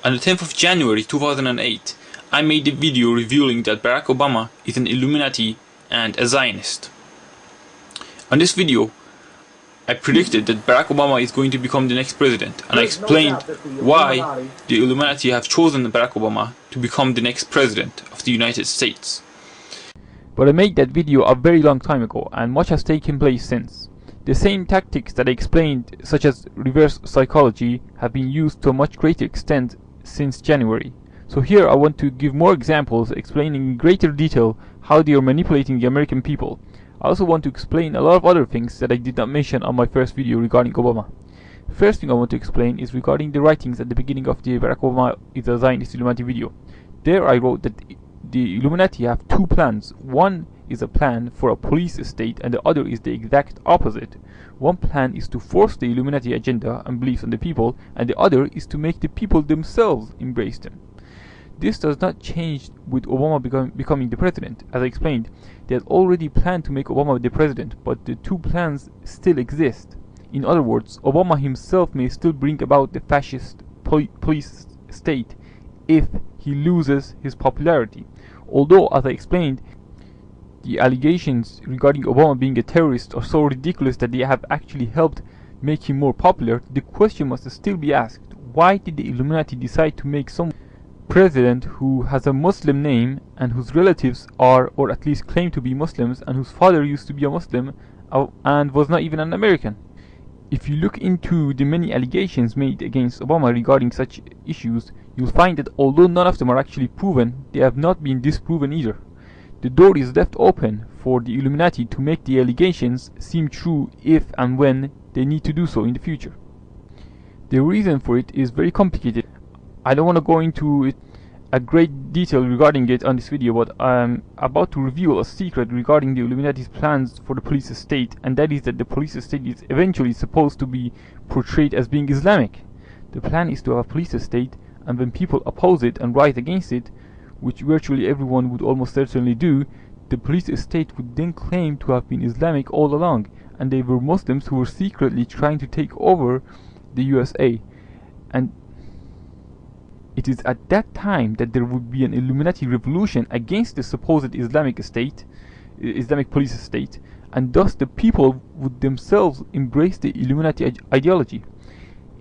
On the 10th of January 2008, I made a video revealing that Barack Obama is an Illuminati and a Zionist. On this video, I predicted that Barack Obama is going to become the next president, and I explained why the Illuminati have chosen Barack Obama to become the next president of the United States. But I made that video a very long time ago, and much has taken place since. The same tactics that I explained, such as reverse psychology, have been used to a much greater extent since January. So here I want to give more examples explaining in greater detail how they are manipulating the American people. I also want to explain a lot of other things that I did not mention on my first video regarding Obama. First thing I want to explain is regarding the writings at the beginning of the Barack Obama is a Zionist Illuminati video. There I wrote that the Illuminati have two plans. One is a plan for a police state and the other is the exact opposite. One plan is to force the Illuminati agenda and beliefs on the people, and the other is to make the people themselves embrace them. This does not change with Obama becoming the president. As I explained, they had already planned to make Obama the president, but the two plans still exist. In other words, Obama himself may still bring about the fascist police state if he loses his popularity. Although, as I explained, the allegations regarding Obama being a terrorist are so ridiculous that they have actually helped make him more popular, the question must still be asked: why did the Illuminati decide to make some president who has a Muslim name and whose relatives are, or at least claim to be, Muslims, and whose father used to be a Muslim and was not even an American? If you look into the many allegations made against Obama regarding such issues, you'll find that although none of them are actually proven, they have not been disproven either. The door is left open for the Illuminati to make the allegations seem true if and when they need to do so in the future. The reason for it is very complicated. I don't want to go into it a great detail regarding it on this video, but I'm about to reveal a secret regarding the Illuminati's plans for the police state, and that is that the police state is eventually supposed to be portrayed as being Islamic. The plan is to have a police state, and when people oppose it and rise against it, which virtually everyone would almost certainly do, the police state would then claim to have been Islamic all along, and they were Muslims who were secretly trying to take over the USA. And it is at that time that there would be an Illuminati revolution against the supposed Islamic police state, and thus the people would themselves embrace the Illuminati ideology.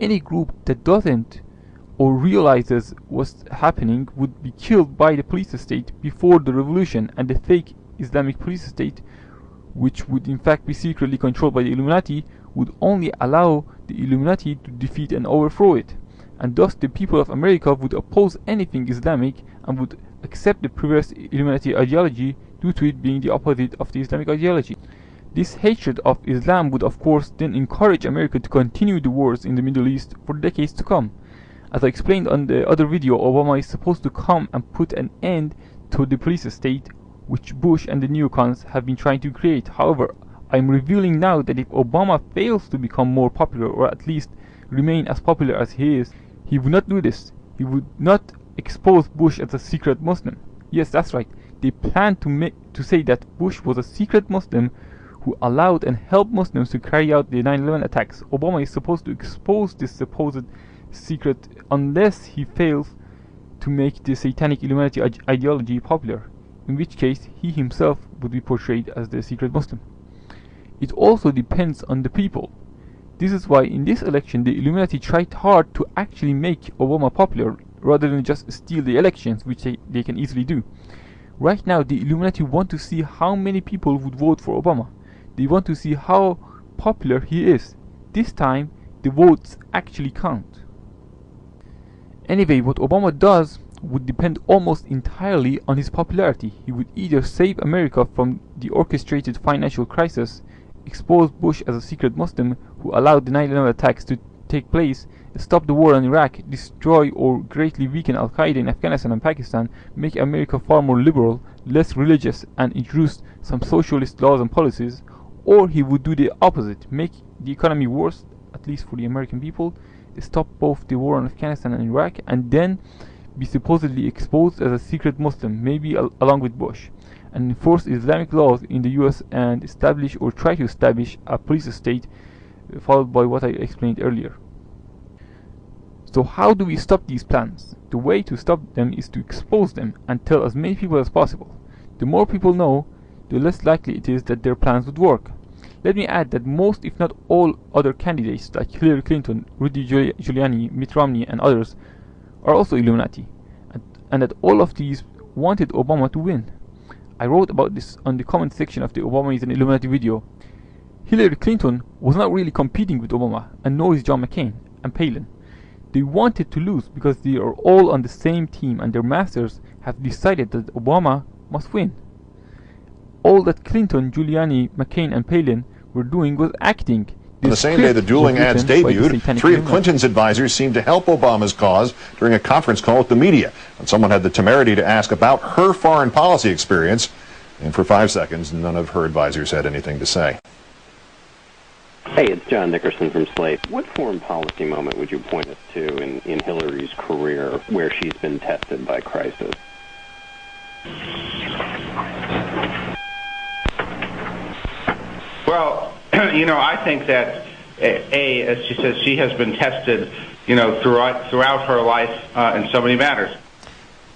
Any group that doesn't or realizes what's happening would be killed by the police state before the revolution, and the fake Islamic police state, which would in fact be secretly controlled by the Illuminati, would only allow the Illuminati to defeat and overthrow it. And thus the people of America would oppose anything Islamic and would accept the previous Illuminati ideology due to it being the opposite of the Islamic ideology. This hatred of Islam would of course then encourage America to continue the wars in the Middle East for decades to come. As I explained on the other video, Obama is supposed to come and put an end to the police state which Bush and the neocons have been trying to create. However, I'm revealing now that if Obama fails to become more popular, or at least remain as popular as he is, he would not do this. He would not expose Bush as a secret Muslim. Yes, that's right. They planned to say that Bush was a secret Muslim who allowed and helped Muslims to carry out the 9/11 attacks. Obama is supposed to expose this supposed secret unless he fails to make the satanic Illuminati ideology popular, in which case he himself would be portrayed as the secret Muslim. It also depends on the people. This is why in this election the Illuminati tried hard to actually make Obama popular rather than just steal the elections, which they can easily do. Right now the Illuminati want to see how many people would vote for Obama. They want to see how popular he is. This time the votes actually count. Anyway, what Obama does would depend almost entirely on his popularity. He would either save America from the orchestrated financial crisis, expose Bush as a secret Muslim who allowed the 9/11 attacks to take place, stop the war in Iraq, destroy or greatly weaken Al-Qaeda in Afghanistan and Pakistan, make America far more liberal, less religious, and introduce some socialist laws and policies, or he would do the opposite, make the economy worse, at least for the American people, stop both the war in Afghanistan and Iraq, and then be supposedly exposed as a secret Muslim, maybe along with Bush, and enforce Islamic laws in the US and establish or try to establish a police state, followed by what I explained earlier. So how do we stop these plans? The way to stop them is to expose them and tell as many people as possible. The more people know, the less likely it is that their plans would work. Let me add that most, if not all, other candidates like Hillary Clinton, Rudy Giuliani, Mitt Romney and others are also Illuminati, and that all of these wanted Obama to win. I wrote about this on the comment section of the Obama is an Illuminati video. Hillary Clinton was not really competing with Obama, and nor is John McCain and Palin. They wanted to lose because they are all on the same team and their masters have decided that Obama must win. All that Clinton, Giuliani, McCain and Palin were doing was acting. On the same day the dueling ads debuted, three of Clinton's advisors seemed to help Obama's cause during a conference call with the media. And someone had the temerity to ask about her foreign policy experience. And for 5 seconds, none of her advisors had anything to say. Hey, it's John Nickerson from Slate. What foreign policy moment would you point us to in Hillary's career where she's been tested by crisis? Well, I think that, as she says, she has been tested, throughout her life in so many matters.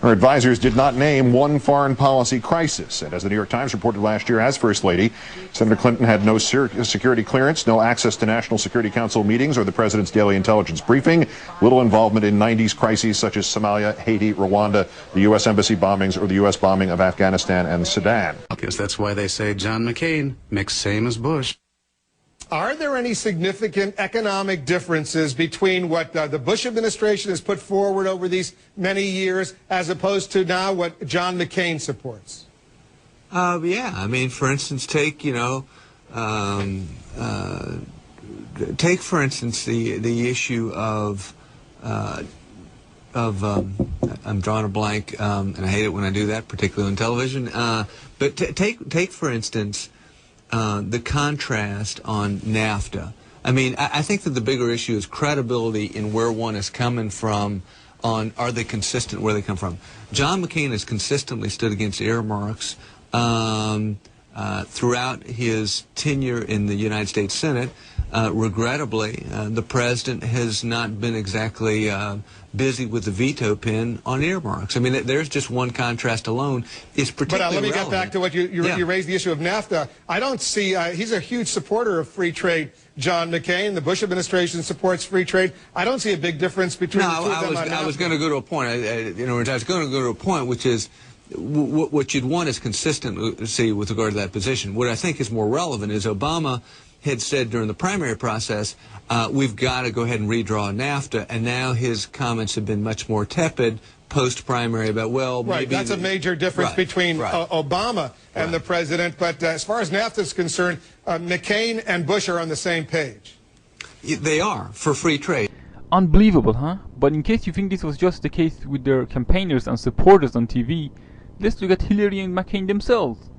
Her advisors did not name one foreign policy crisis. And as the New York Times reported last year, as First Lady, Senator Clinton had no security clearance, no access to National Security Council meetings or the president's daily intelligence briefing, little involvement in 90s crises such as Somalia, Haiti, Rwanda, the U.S. Embassy bombings, or the U.S. bombing of Afghanistan and Sudan. I guess that's why they say John McCain, mixed same as Bush. Are there any significant economic differences between what the Bush administration has put forward over these many years as opposed to now what John McCain supports? Yeah, I mean, for instance, take for instance the issue of I'm drawing a blank, and I hate it when I do that, particularly on television. But take for instance. The contrast on NAFTA. I mean, I think that the bigger issue is credibility in where one is coming from on are they consistent where they come from. John McCain has consistently stood against earmarks throughout his tenure in the United States Senate. Regrettably, the president has not been exactly busy with the veto pen on earmarks. I mean, there's just one contrast alone. It's particularly But let me get back to what you raised the issue of NAFTA. I don't see, he's a huge supporter of free trade, John McCain. The Bush administration supports free trade. I don't see a big difference between the two of them on NAFTA. I was going to go to a point. I was going to go to a point which is what you'd want is consistency with regard to that position. What I think is more relevant is Obama had said during the primary process, we've got to go ahead and redraw NAFTA, and now his comments have been much more tepid post-primary about, well, right, maybe... that's a major difference between Obama and the president, but as far as NAFTA is concerned, McCain and Bush are on the same page. They are, for free trade. Unbelievable, huh? But in case you think this was just the case with their campaigners and supporters on TV, let's look at Hillary and McCain themselves.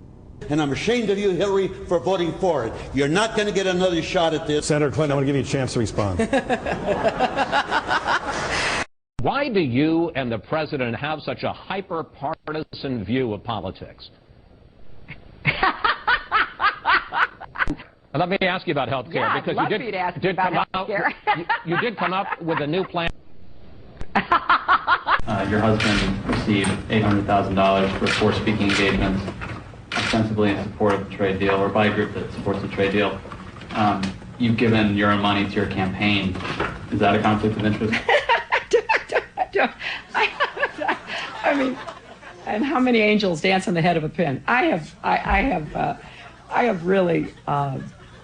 And I'm ashamed of you, Hillary, for voting for it. You're not going to get another shot at this. Senator Clinton, I want to give you a chance to respond. Why do you and the president have such a hyper-partisan view of politics? Let me ask you about health care, because you did come up with a new plan. Your husband received $800,000 for 4 speaking engagements, ostensibly in support of the trade deal, or by a group that supports the trade deal. You've given your own money to your campaign. Is that a conflict of interest? I mean, and how many angels dance on the head of a pin? I have really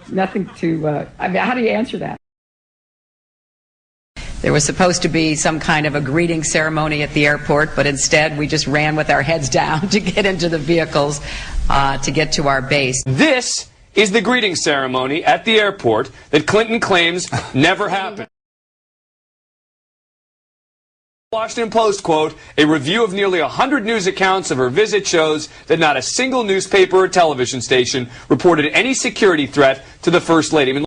nothing to. I mean, how do you answer that? There was supposed to be some kind of a greeting ceremony at the airport, but instead we just ran with our heads down to get into the vehicles to get to our base. This is the greeting ceremony at the airport that Clinton claims never happened. Washington Post quote, a review of nearly 100 news accounts of her visit shows that not a single newspaper or television station reported any security threat to the First Lady. I mean,